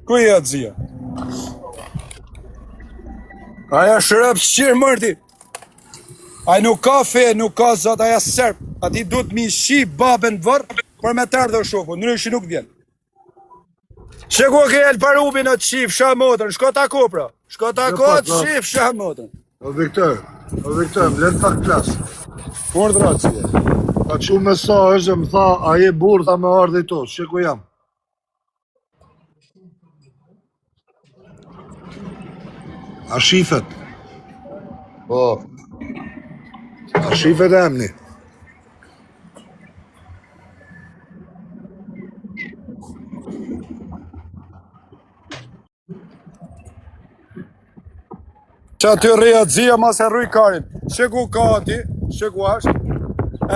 Ku e Axia? Aja shërëp shqirë mërti. Aja nuk ka fe, nuk ka zot, aja serp. A ti du të mi shi babën vërë për me tërë dhe shoku, nërëshi nuk vjen. Sheko ke Elparubi në të shif shah motrën, shko tako pra. Shko tako të shif shah motrën. O Viktor, më letë pak klasë. Por draci. Ka që mesazh më tha, a je burë, tha me ardhe i to, sheko jam. A shifet? Po. A shifet e emni? Qa ty rria Xia mas e rruj karin. Sheku ka ati, sheku ashtë.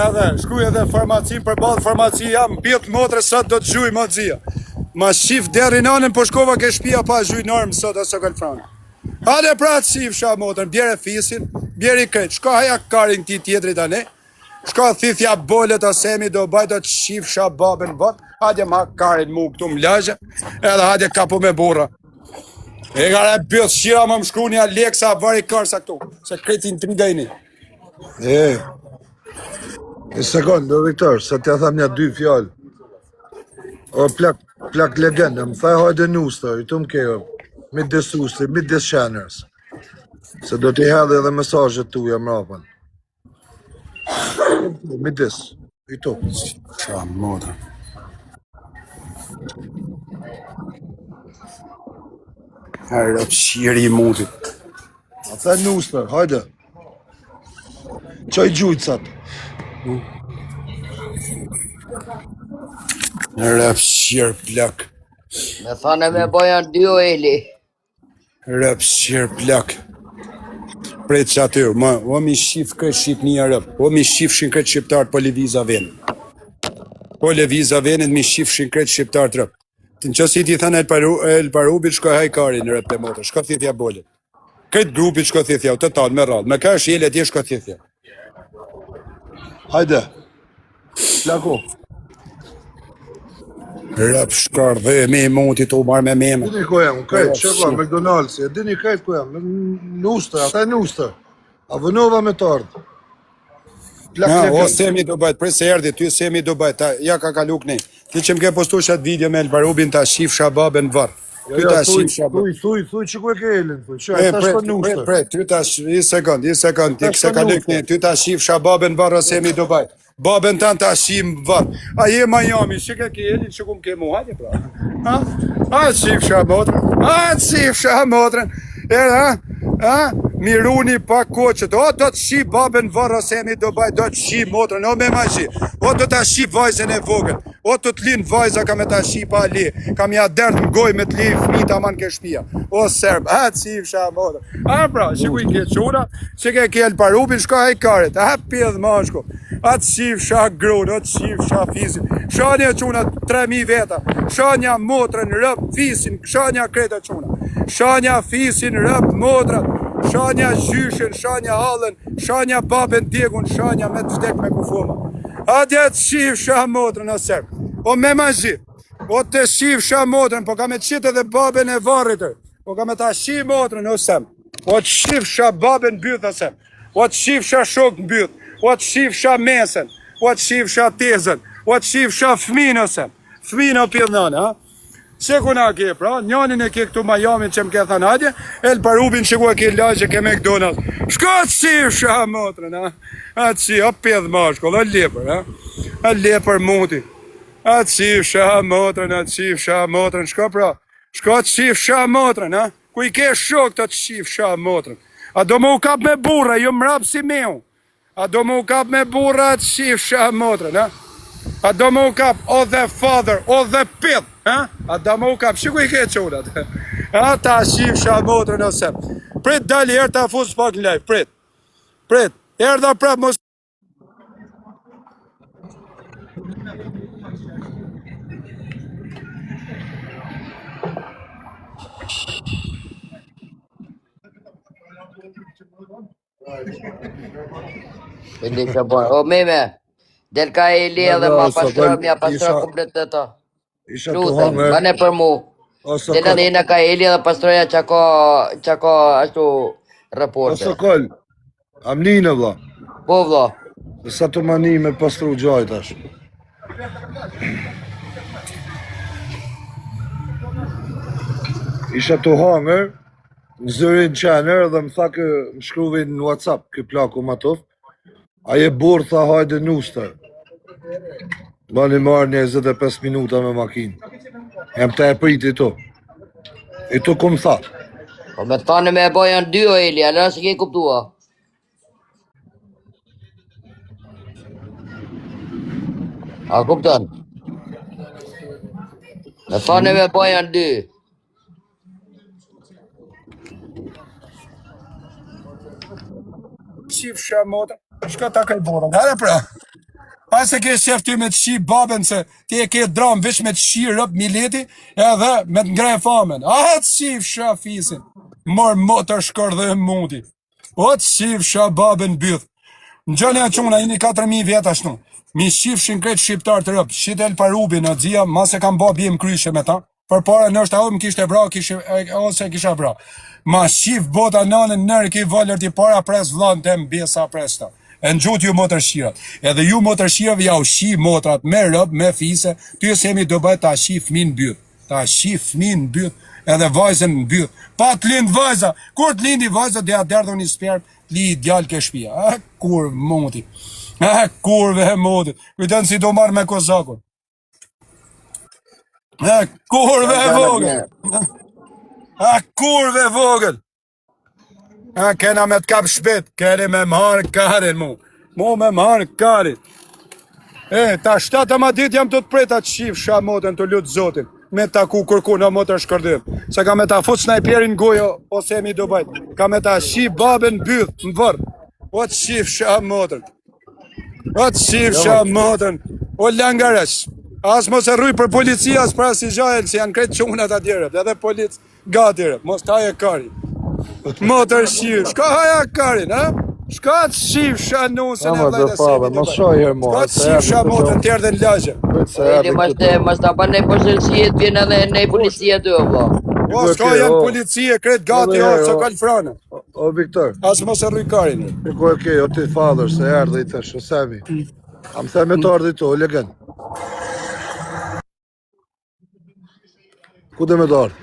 Edhe, shkuj edhe farmacin për balë farmaci jam, pjetë motre sot do të zhuj ma Xia. Ma shif deri nanën, po shkova ke shpia pa zhuj normë sot ose kalfranë. Hade pra të shif shah motrën, bjere fisin, bjeri kretë, shko haja karin ti tjetrit ane, shko thithja bolet asemi do baj do të shif shah babën bot, hade ma karin mu këtu më lagje, edhe hade kapu me burra. E gara bëth shira më shkru një leksa vari kërsa këtu, se kretin të ngajni. E sekund, do Viktor, se t'ja tham një dy fjallë. O plak legendë, më thaj hajde nustër, i të më kejo. Midis ustri, midis shenërës. Se do t'i hedhe edhe mesazhet tuja mrapën. Midis, i to. Qa motra. Herë shiri i mutit. A thaj nustër, hajde. Qaj gjujtësat. Herë shirë plak. Me thane me bojan dy o Eli. Rëp shirë plak. Pret që aty, o mi shif këtë shqip një rëp, o mi shifshin këtë shqiptarët po leviza venin. Po leviza venin, mi shifshin këtë shqiptarët rëp. Të në qësi ti thënë Elparubit, shko hajkarin në rëp të motë, shko thithja bolit. Këtë grupit shko thithja, të talë me rrallë, me ka është jele tje shko thithja. Hajde. Plako. Rëp shkar dhe me mutit u marrë me meme. Dini ku jam, krejt, shëpa, McDonald's, dini krejt ku jam, nustër, ata nustër. A vënova me të ardhë. O Semi do bajt, prej se erdi, ty Semi do bajt, ja ka kalu kënej. Ti që m'ke postu shatë video me Elparubin ta shif shababën varë. Ty ta shif shababën. Thuj, që ku e ke Elin, thuj, që ata shpo nustër. Ty ta shif, i sekund, ti këse kalu kënej, ty ta shif shababën varë, o Semi do bajt. Babën tanë ta shim varë. A je Miami, që ke Elin, që ku m'ke mu, hajde pra. A të shif shabotrën, a të shif shabotrën. Miruni pa koqët, o do të shi babën varë, o Semi do baj, do të shi motrën, o me ma shi, o do të shi vajzën e vogën, o të të linë vajza ka me ta shi pa li, ka me ja derdë më goj me të li fmi ta man ke shpia, o Serb, a të shif shah motrën, a pra, që ku i ke quna, që ke Elparubin, shka hajkarit, a pjedh mashko, a të shif shah grunë, o të shif shah fisin, shanja quna 3.000 veta, shanja motrën, rëp fisin, shanja kreta quna, shanja fisin, rëp motrën, shanja gjyshin, shanja hallën, shanja babën djegun, shanja me të vdek me kufoma. Adja të shif shah motrën o Serb, o me mazhi, o të shif shah motrën, po ka me të qitë edhe babën e varritër, po ka me ta shif motrën o Serb, o të shif shah babën byth o Serb, o të shif shah shok në byth, o të shif shah mesën, o të shif shah tezën, o të shif shah fminë o Serb, fminë o pjedhënane, ha? Që ku na ke, pra, njanin e ke këtu Miami që më ke thënë hadje, Elparubin që ku e ke lagje ke McDonald's. Shko të shif shah motrën, ha? A të shif, a pedh mashkull, a lepër, ha? A lepër muti. A të shif shah motrën, a të shif shah motrën, shko pra. Shko të shif shah motrën, ha? Ku i ke shok të shif shah motrën. A do më u kap me burra, jo mrap si meu. A do më u kap me burra të shif shah motrën, ha? A do më u kap, o the father, o the pith, ha? A do më u kap, që ku i ke qunat? A ta shif shah motrën o Serb. Prit dali, erë ta fus pak në live, prit. Erë da prap mos... Hindi siya bon. O, meme. Del ka Eli edhe ma pastroj, mja pastroj komplet të ta. Isha të Lutem, hangër. bane për mu. O Del Sokol. edhe ina ka Eli edhe pastroja që ka ashtu O reporte. Sokol. Amninë vlla. Po vlla. Sa të mani me pastru gjaj tash. Isha të hangër, në zërin qener dhe më tha kë më shkruvin në WhatsApp, kë plaku ma tof. Aje burë tha hajde nustër. Bani marrë 25 minuta me makinë. Jam të e priti to. E to ku më tha. Po me thane me e bo janë dy o Eli, alë se ke kuptua. A kupton? Me thane me e bo janë dy. Shif shë motra, shka ta kaj borën, hajde pra. Pas e ke shef ty me të shi babën se ti e ke dram vish me të shi rëp mileti edhe me të ngrej famen. A të shif shë fisin, mor motor shkordhe mundi. O të shif shë babën byth. Në gjënë e quna, jini 4.000 vjet ashtu. Mi shifshin krejt shqiptar të rëp, shitel parubi në dzia, ma se kam bo bjem kryshe me ta. Për para nështë a më kishte vra, ose kisha vra. Ma shif bota nanën nërë ki valër ti para pres vlanë tem besa presta. E në gjutë ju motër shirat. Edhe ju motër shirat ja u shi motrat me rëp, me fise, ty se jemi do bëjt ta shi fmin byt. Ta shi fmin byt, edhe vajzën në byt. Pa të lind vajza, kur të lindi vajza dhe a derdhë një sperm, li djallë ke shpia. A kur moti. A kurve e moti. Kujtën si do marrë me kozakun. A kurve e vogël. A kurve vogël. A kena me t'kap shpet, keni me marë karin mu. Mu me marë karin. E, ta 7 ma dit jam të të preta të shif shamotën të lutë zotin. Me ta ku kërku në motër shkërdim. Se ka me ta fut snajperin gojo, o semi do bajt. Ka me ta shif babën byth, më vërë. O të shif shamotën. O të shif shamotën. O langaresh. As mos e rruj për policia, as pra si gjajel, si janë kretë qunat atyre. Edhe polic gatyre, mos ta e kari. Motër shif, shka haja karin, ha? Shka të shif shanusën e vlajnë fave, mos shoj herë mo. Shka të shif shamotën tjerë dhe në lagje. Eli mas ta ban nej përsërësijet, vjen edhe nej policia të vlla. O, shka janë policie, kretë gati, o, së kalë frana. O Viktor, As mos e rruj karin. ku e ke, o ti father, se erdhe i tash, o Semi. Am the me të ardhe to, o legend. Ku dhe me të ardhe?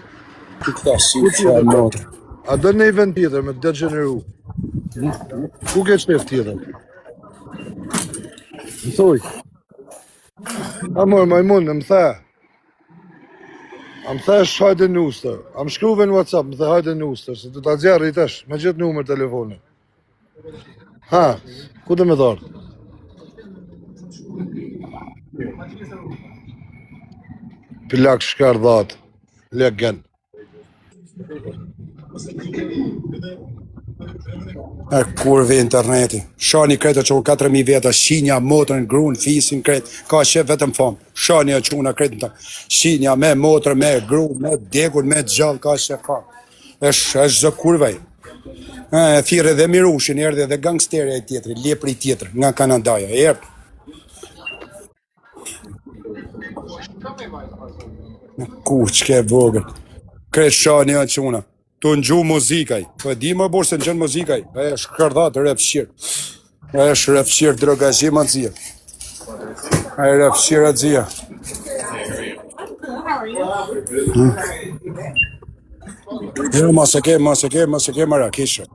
Shka shif shamotën. A do në i vend tjetër me të degeneru? Ku ke qef tjetër? Më thuj. A mor majmun, më the. Am thash hajde në ustër. Am shkruve në WhatsApp, më the hajde në ustër, se të ta zjarë i tash, me gjithë numër telefoni. Ha, ku dhe me të ardhe? Pilak shkardhat, legend. E kurve interneti. Shani kretë që unë 4.000 veta, shinja, motrën, grunë, fisin, kretë, ka shef vetëm famë. Shani që unë kretë në ta. Shinja, me motrë, me grunë, me degun, me gjallë, ka shef famë. është zë kurve. E thire dhe Mirushin, erdhe dhe gangsterja i tjetëri, lepri i tjetër, nga Kanadaja, erdhe. Ku që ke vogën. Kretë shani janë që una. Të në gjuhë muzikaj. Po e di më burë se në gjënë muzikaj. E është kërdhat rëpshirë. E është rëpshirë drogazhim a dzia. E rëpshirë a dzia. Jo, ma se ke Marakisha.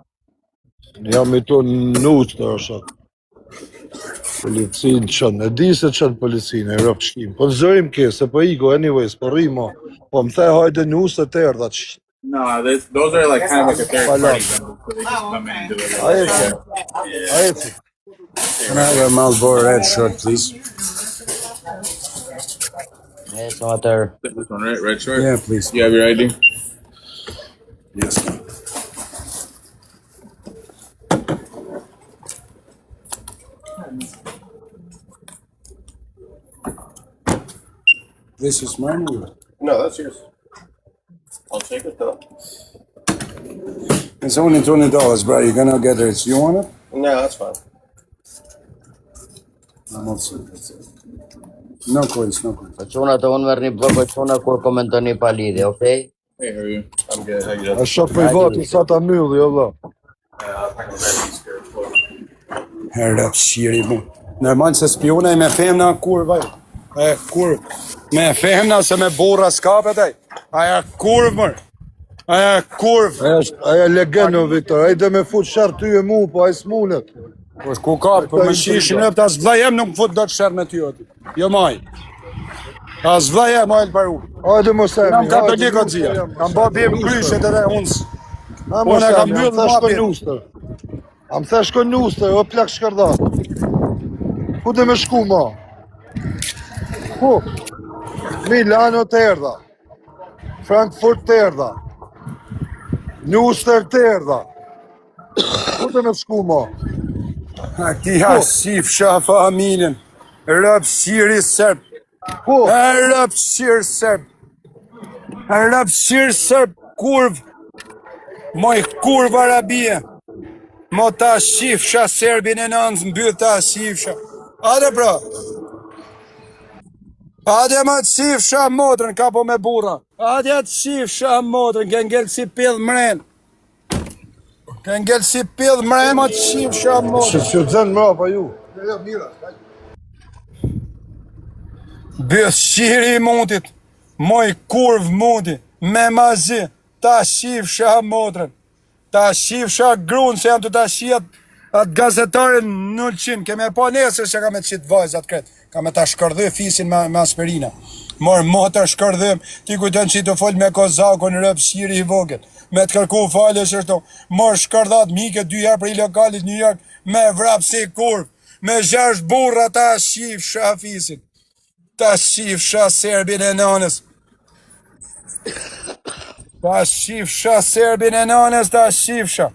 Jam i tu nutë të është. Policinë qënë, e di se qënë policinë, e rëpshim. Po të zërim ke, se po iko, anyways, po rrimo. Po më the hajde nusë të erdha që. No, those are like kind of like a third party. So they just come in and do it. Ajeci. Can I have a Marlboro red shirt, please? Yes, mater. This one, right? Red shirt? Yeah, please. You have your ID? Yes, ma'am. This is mine or what? No, that's yours. I'll take it though. It's only $20, bro. You're gonna get it. You want it? No, that's fine. I'm all set. That's it. No quiz, no quiz. Po çuna të unë merrni blog çuna kur komentoni pa lidhje, okay? Hey, how are you? I'm good. How you doing? A shok privat i sa ta mylli, o vlla. I'll talk about that spiritual. Herre shiri mu. Normal se spiona me femna kur vaj. E kur me femna se me burra skapet ai. Aja kurv mër. Aja kurv. Aja legend, o Viktor, ai dhe me fut shërë ty e mu, po ai s'munet. Po ku ka, po me shishin e as vlla jem nuk fut dot shër me ty aty. Jo maj. As vlla jem ajl baru. Hajde mos e. Jam katolik o xhia. Kam bë bim kryshet edhe unë. Unë kam mbyll nustër. Am the shko nustër, o plak shkërdat. Ku dhe me shku ma? Ku? Milano të erdha. Frankfurt të erdha. Nustër të erdha. Ku dhe me shku ma? Ti ha sif shafa aminin. Rëp shiri sërb. Ku? Rëp shiri sërb. Rëp shiri sërb kurv. Moj kurv arabie. Mo ta shifsha serbin e nënës mbyll ta shifsha. Ade bro. Ade ma të shifsha motrën ka po me burra. Ade të shifsha motrën ke ngell si pill mren. Ke ngell si pill mren ma të shifsha motrën. Që dzen mra pa ju. Bëth shiri i mundit. Moj kurv mundi. Me mazi. Ta shifsha motrën. Ta shifsha grunë se janë të ta shiat atë gazetarin 0-100. Keme po nesër që ka me të qitë vajzat kretë. Ka me ta shkërdhë fisin me aspirina. Morë motër shkërdhëm. Ti kujtën që i të folë me kozakon rëpë shiri i vogët. Me të kërku falë e shërto. Morë shkërdhat mike 2 herë për i lokalit New York. Me vrap si kurv. Me 6 burra ta shifsha fisin. Ta shifsha serbin e nanës. Ta shifsha serbin e nanës, ta shifsha.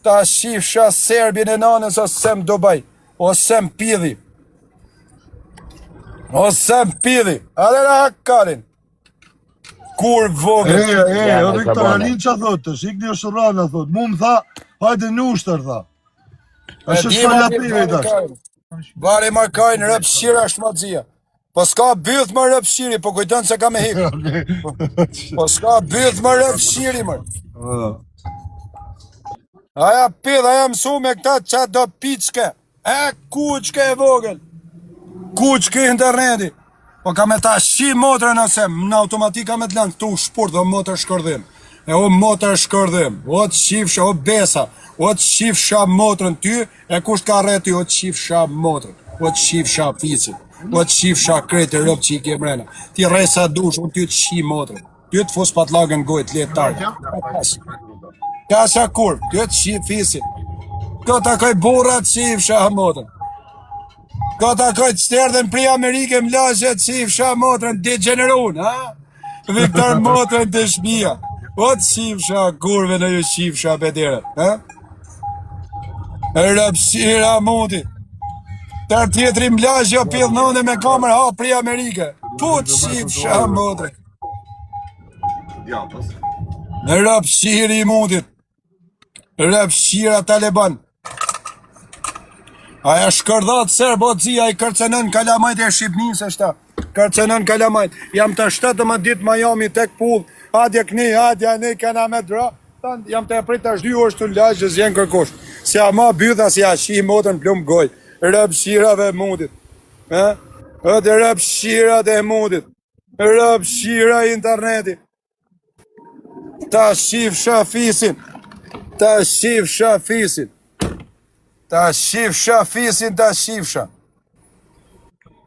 Ta shifsha serbin e nanës o sem Dubai. O sem pidhi. O sem pidhi. Adhe në hakkarin. Kur vogët. O Viktor, alin që thotë, shikni o Shurana thotë, mu më tha, hajde në ushtër tha. A shë shfalatiri i tash. Vari markajnë rëpë shira shmadzia. Po s'ka byth më rëpë shiri, po kujtën se ka me hikë. Po s'ka byth më rëpë shiri mërë. Aja pidh, aja mësu me këta qa do piçke. Kuçke e vogël. Kuçke interneti. Po ka me ta shi motrën ose në automatik ka me të lanë këtu shpurt dhe o motër shkërdhim. E o motër shkërdhim. O të shifsha, o besa. O të shifsha motrën ty, e kusht ka rreti o të shifsha motrën. O të shifsha fisin. O të shifsha kretë rëpë që i ke mrena. Ti resa dush, unë ty të shi motrën. Ty të fos pat lagën gojt, letë tarë. Kasa kur, ty të shi fisin. Këta kaj burra të shifsha motrën. Këta kaj të sterdhen pri Amerike mlashe të shifsha motrën, degenerun, ha? Viktor motrën të shpia. O të shifsha kurve në ju shifsha pedere, ha? Rëpsira mundi. Tër tjetëri mlashjo pillë nëne me kamer hapë pri Amerike. Po të shifsha motrën. Në rëpsiri i mundit. Rëpsira Taliban. Aja shkërdhat serbo të zi, a i kërcenën kalamajt e Shqipnis e shta. Kërcenën kalamajt. Jam të 17 ditë Miami tek pull. Adje këni, adje ne kena me dra. Jam të e prit ashtë 2 orë të lajgjës jenë kërkosh. Si a ma bydha si a shi motën plumë goj. Rëpshirave mundit. Edhe rëpshirat e mundit. Rëpshira interneti. Ta shifsha fisin. Ta shifsha fisin. Ta shifsha fisin, ta shifsha.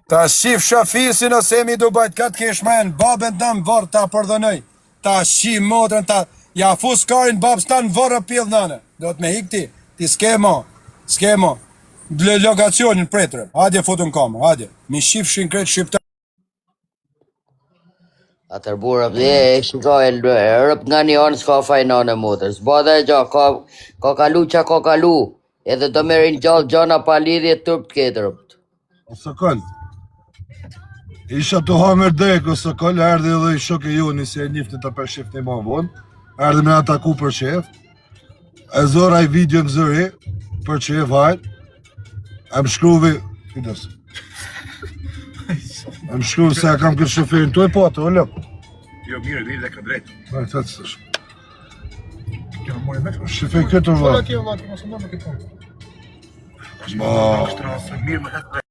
Ta shifsha fisin ose mi Dubajt, ka të kesh men, babën të në vorë ta përdhënëj. Ta shi motrën, ta ja fus karin babës ta në vorë pillë nëne. Do të me hikti, ti s'kemo, s'kemo. Lokacionin pretërë, hadje fotën kamë, hadje. Mi shifshin kretë shqiptar. Atër burë, e shiko e rëp nga një anë s'ka fajna në motër. S'ba dhe gja, ka kalu qa ka kalu. Edhe do merin gjallë gjana pa lidhje tërp të ketërëpt. O sëkëll. Isha të hamer dek, o sëkëll, erdi edhe i shok e ju, nëse e njifti të për shifti ma vonë. Erdi me ataku për shef. E zora i video në zëri, për që e vajt, e më shkruvi, fides, e më shkruvi se e kam këtë shoferin të e po atë, o lëp. Jo, mirë, dhe ka drejt. E, të të sësh. Kjo më mori me shkruvi. Shofer këtë vë. Kjo vë, mos më me këtë punë. Ma, Mirë më këtë drejt.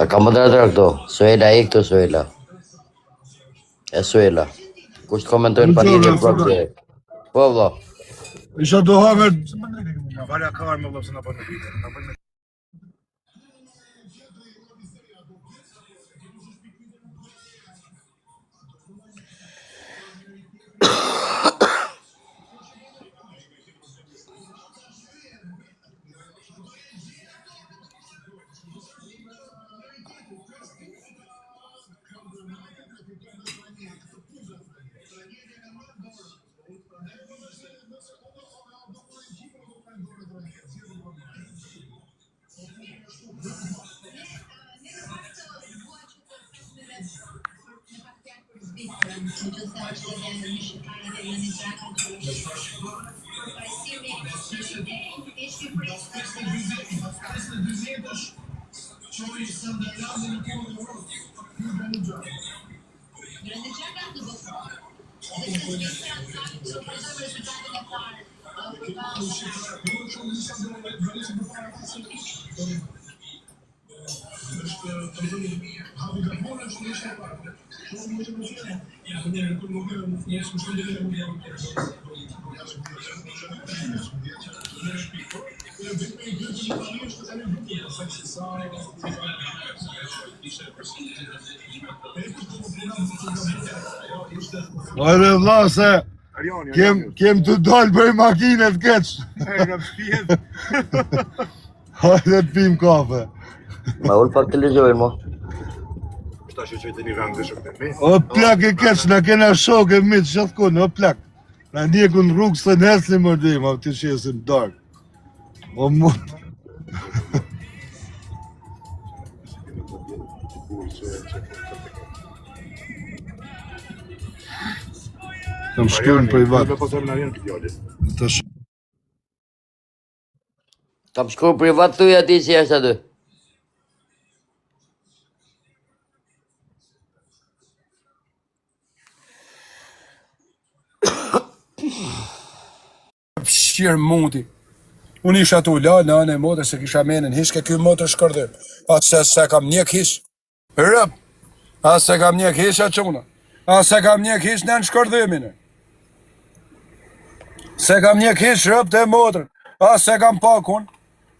A ka moderator këto? Suela e këto Suela. E Suela. Kush të komentojnë pa lidhje propje? Po vlla. isha do hamer, Valja ka armë vëllë se na bën në vitë. Ajde vlla se kem të dalë për makinet keq. Hajde të pim kafe. Ma ul pak televizorin mo. Shta që qëjtë një vend dhe shumë të mi. O plak e keq, na kena shok e mitë shatkun, o plak. Na ndjekun rrugë së nesli mërdim, a të shesin dark. O mund. Kam shkruar në privat. Kam shkruar privat thuj ati si është aty. Shqirë mundi. Unë isha tu la në anë e motër se kisha menin hish ke ky motër shkërdym. Pa se kam njek hish. Rëp. A se kam njek hish a quna. A se kam njek hish në shkërdhymin. Se kam njek hish rëp të motër. A se kam pakun.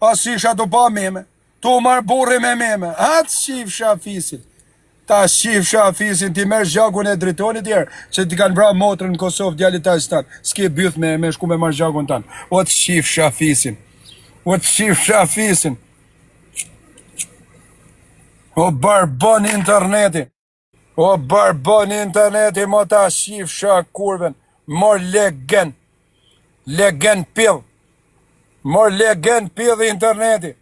A si isha tu pa meme. Tu marë burri me meme. Atë shif shafisin. Ta shif shafisin, ti merë zhagun e dritonit tjerë, që ti kanë bra motrën në Kosovë, djallit ta stan, s'ke byth me shku me marë zhagun tanë. O të shif shafisin. O të shif shafisin. O barbon interneti. O barbon interneti, mo ta shif shakurven. Mor legen. Legen pill. Mor legen pill interneti.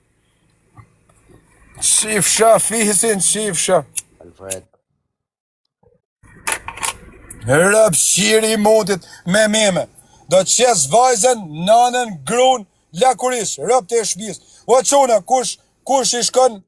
Shif shafisin, shif shaf. Alfred. Rëp shiri i mundit me meme. Do të qes vajzen, nanën, grun, lakuris, rëp të shpis. O quna, kush i shkon,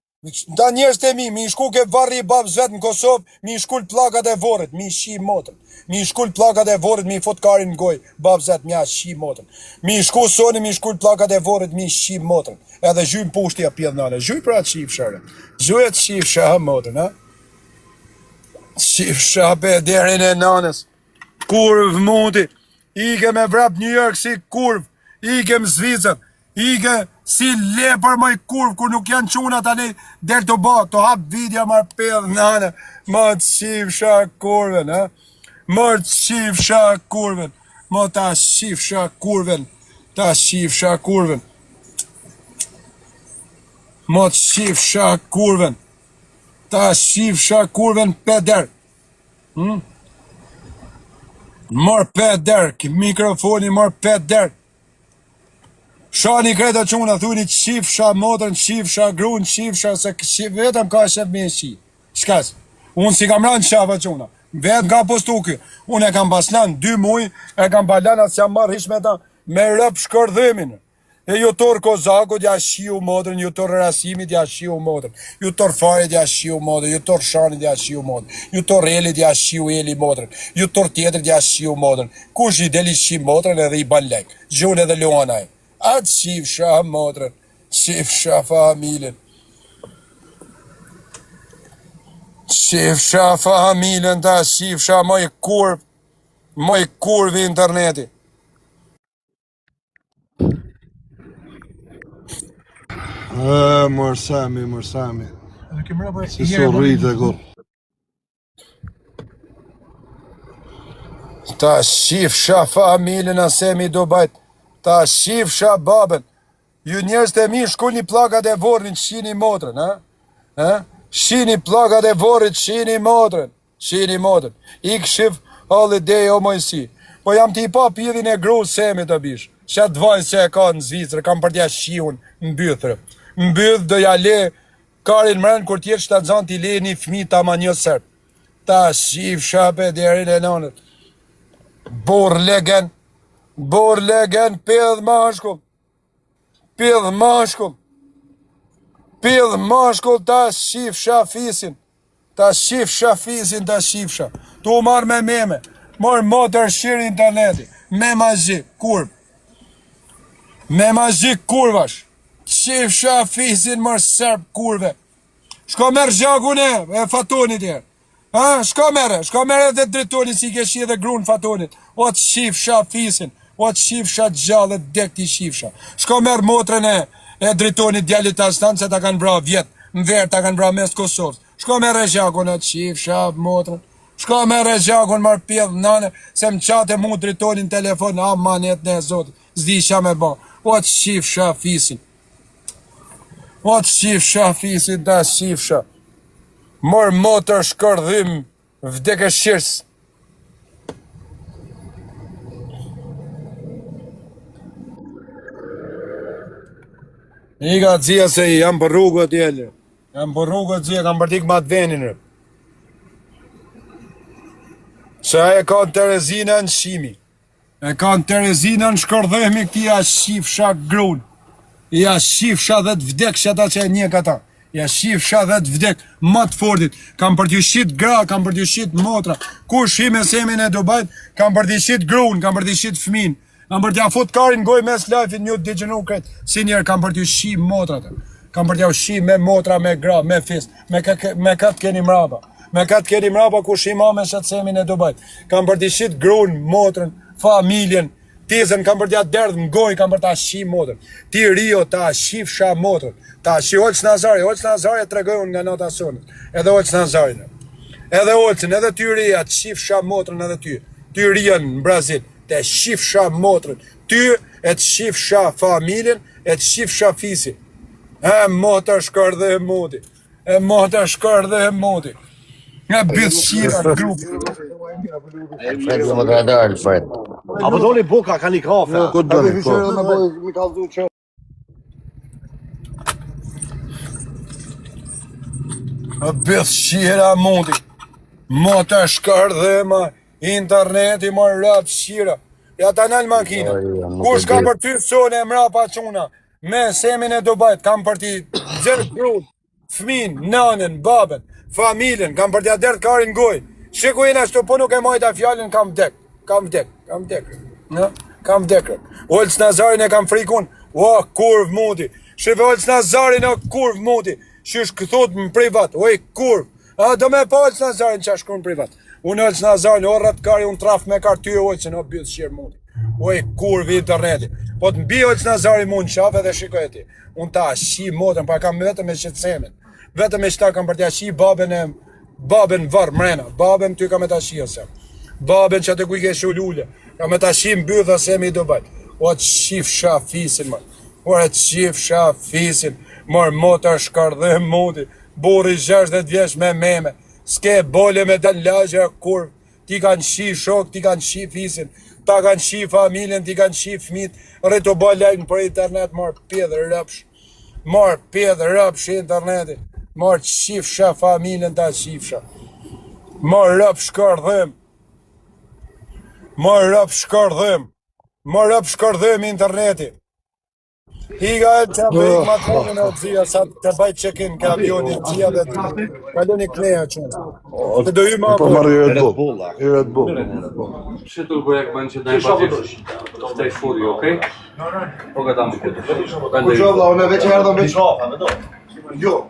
ta njerës të mi shku ke varri i babës vetë në Kosovë, mi shkull plakat e vorit, mi shi motën. Mi shkull plakat e vorit, mi fut karin në goj, babës vetë, mi a shi motën. Mi shku soni, mi shkull plakat e vorit, mi shi motën. Edhe zhujnë pushti a pjedh nane, zhuj pra të shif shërë. Zhuj e të shif shëhë motën, ha? Shif shape derin e nanës. Kurv mundi. Ike me vrap New York si kurv. Ike më Zvicër. Ike si lepër maj kurv. Kur nuk janë quna tani del të ba. Të hap vidja mar pedh nane. Ma të shif shak kurven. Ma të shif shak kurven. Ma ta shif shak kurven. Ta shif shak kurven. Ma të shif shak kurven. Ta shif shak kurven peder. Mor pet derk, mikrofoni mor pet derk. Shani kreta quna, thuni qifsha motrën, qifsha grun, qifsha, se vetëm ka shef me shi. Shkas, unë si kam ranë qafa quna, vetëm ka postu kë. Unë e kam paslan 2 muj, e kam balan atë që jam marrë hish me ta, me rëp shkërdhëmin. E ju torë kozakut ja shiu motrën, ju torë rasimit ja shiu motrën, ju torë farit ja shiu motrën, ju torë shanit ja shiu motrën, ju torë elit ja shiu eli motrën, ju torë tjetrit ja shiu motrën. Kush i deli shi motrën edhe i ban lek, gjune edhe luanaj. Atë shifsha motrën, shifsha familjen. Shifsha familjen ta shifsha moj kurv interneti. Mërsami. Si so rritë e kur. Ta shifsha familjen asemi do bajt. Ta shifsha babën. Ju njerëz të mi shkoni plakat e vorrin, shini motrën, ha? Shini plakat e vorrit, shini motrën. I kshif holiday o mojësi. Po jam t'i pa pidhin e gru semi të bish. Shatë dvajzë që e ka në Zvicrë, kam përdja shiun në bythërë. Në bythë do ja le karin mrenë kur tjetë shtë të zanë t'i le një fmi ta ma një sërë. Ta shifsha pe derin e nanët. Bor legen, pidh mashkull, ta shifsha fisin. Ta shifsha. Tu marrë me meme. Marrë motër shirë interneti. Me mazhi, kurvash. Shifsha fisin mërë sërp kurve. Shko merë zhakun e fatonit e. Shko merë dhe dritoni si ke shi dhe grun fatonit. O të shifsha fisin. O të shifsha gjallë dhe dek t'i shifsha. Shko merë motrën e dritonit djallit të astanë se ta kanë bra vjetë. Në verë ta kanë bra mes Kosovës. Shko merë zhakun e të shifsha motrën. Shko merë zhakun marë pjedhë nane. Se më qate mu dritonin telefon. A manet në e zotit. Zdi isha me ba. O të shifsha fisin. Ta shifsha. Mor motër shkërdhim vdekë shirës. I ka dzia se jam për rrugët jelle. Kam përdik ma të venin rë. Se e ka në Terezina në shimi. E ka në Terezina në shkërdhemi këti ja shifsha grun. Ja shifsha dhe të vdek që ata që e një këta. Ja shifsha dhe të vdek më të fordit. Kam për t'ju shit gra, kam për t'ju shit motra. Kur shime semin e Dubajt, kam për t'ju shit grun, kam për t'ju shit fmin. Kam për t'ja fut karin goj mes lajfit një të digjenu kretë. Si njerë kam për t'ju shi motrat. Kam për t'ja shi me motra, me gra, me fis. Me katë keni mrapa. Ku shima me shatë semin e Dubajt. Kam për t'ju shit grun, motrën, familjen. Tizën kam për t'ja derdhë më goj, kam për t'a shi motrën. Ti Rio ta shifsha motrën. Ta shi Olç Nazari e tregojun nga nota sonët. Edhe Olç Nazari. Edhe Olçën, edhe ty Ria, të shifsha motrën edhe ty. Ty Rian në Brazil, të shifsha motrën. Ty e të shifsha familjen, e të shifsha fisin. E motër shkardhe e moti. Nga bëth shira në grupë. Fred më ka darë, Fred. Apo doli buka, ka një kafe. Ku doni, po? Bëth shira mundi. Mota shkardhe ma. Interneti ma rap shira. Ja ta nalë makina. Kush ka për ty sone e mrapa quna. Me semin e Dubajt. Kam për ti gjërë grud. Fmin, nanën, babën, familjen. Kam për ti adert karin goj. Shiku jena shtu po nuk e majta fjallin. Kam vdek. Olç Nazarin e kam frikun. Ua, kurv mundi. Shive Olç Nazarin e kurv mundi. Shish këthot më privat. Oj, kurv. Do me pa Olç Nazarin që shku në privat. Unë Olç Nazarin, o rrat kari, unë traf me kar ty e Olçin, o bëth shirë mundi. Oj, kurv interneti. Po të mbi Olç Nazarin mund qafe dhe shikoj ti. Unë ta shi motrën, pa kam vetëm e shqetsemin. Vetëm e qëta kam për t'ja shi babën varë mrena. Babën ty kam e ta shi ose. Babën që të kuj ke shu lulle. Kam e ta shi mbyth ose mi do bajt. O të shifsha fisin, man. O të shifsha fisin. Mor motër shkardhe mundi. Burri 60 vjeç me meme. S'ke bole me dal lagje kurv. ti kanë shi shok, ti kanë shi fisin, ta kanë shi familjen, ti kanë shi fmit, rritë bë lajnë për internet, marë pjedë rëpsh interneti, marë shifsha familjen ta shifsha, marë rëpsh shkardhëm interneti. Higa e të bëjk ma të në dhja, sa të bajt check-in ka avioni dhja dhe kaloni kleja që. Të do ju ma Po marrë i Red Bull. I Red Bull. Przytul go jak będzie najbardziej w tej furii, okej? Pogadamy kiedyś. Będę już. One veç erdhën me qafa, me do. Jo.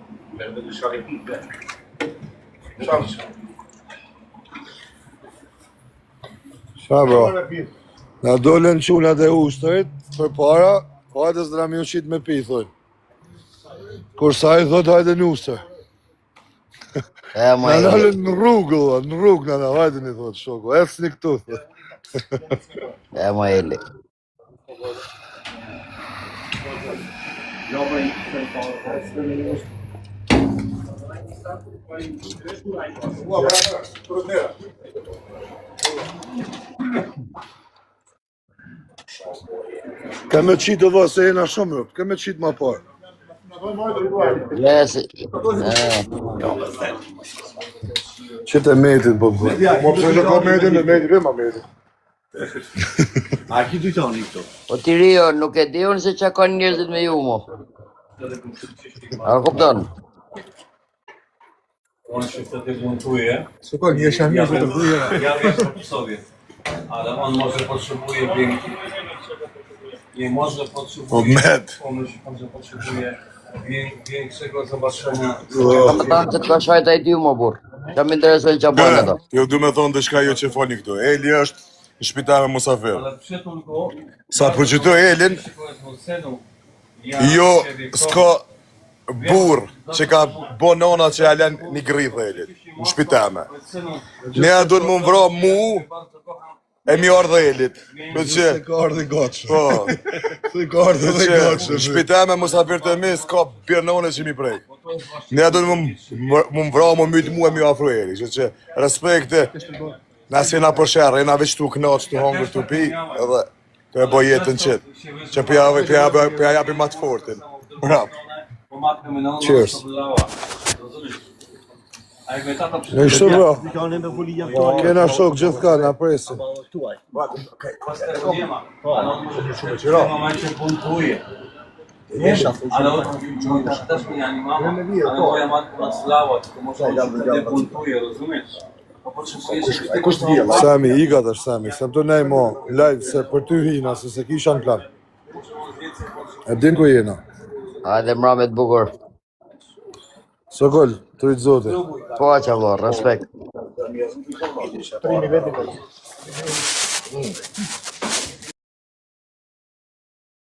Qa bro? Na dolen qunat e ushtërit, për para, hajde s'dra mi ushit me pi, thoi. Kur sa i thot hajde në ushtër. E ma Na e nalën në rrugë, në rrugë na hajde një thot shoko, esni këtu, thot. e ma e li. Ka me qitë dhe se jena shumë rëpë, ka me qitë ma parë. Yes. Qëtë e metit, po bërë. Mo përse që ka metin, e metit, vema metit. A ki dy tani këto? Po ti Rio, nuk e di unë se që ka njerëzit me ju, mo. A kupton? On się wtedy buntuje. Spokojnie, jeszcze nie Ja wiem po sobie. Ale on może potrzebuje może potrzebuje pomyśl, że potrzebuje większego zobaczenia. Kam tam të të kashajt e ty, mo bur. Që më interesojnë që bojnë ato. Jo du me thonë dëshka jo që foni këtu. Eli është në shpital me musafir. Ale przytul go. Sa përqytoj Elin, Powiedzmy synu. jo s'ka burr që ka bo nona që ja len një grithë Elin. Në shpitame. Ne a du në më vra mu e mi ardhe Elit. Këtë që, Ka ardhe gotshë. po, Se ka ardhe dhe që në gotshë. shpitame musafir të mi s'ka birë none që mi prej. Ne a du në më vra më mytë mu e mi afru Eli. Që respekte, na si na përsherë, e na veç tu knaqë, tu hongër, tu pi, edhe të e boj jetën qëtë. Që pja japi ma të fortin. Bravo. Cheers. A jakby tata Në ishtu bro, Kanë me folija këto. kena shok gjithë ka, na presin. Tuaj. tego nie ma. Ale on może w tym momencie buntuje. Ale on też mnie nie ma, ale moja matka nas zlała, tylko może on się wtedy buntuje, rozumiesz? Bo potrzebujesz Sami, i ka tash Sami, se më të nej mo, live se për ty hina, se kisha në plan. E din ku jena. Hajde mramet bukur. Sokol, të rritë zote. Po që vlo, respekt.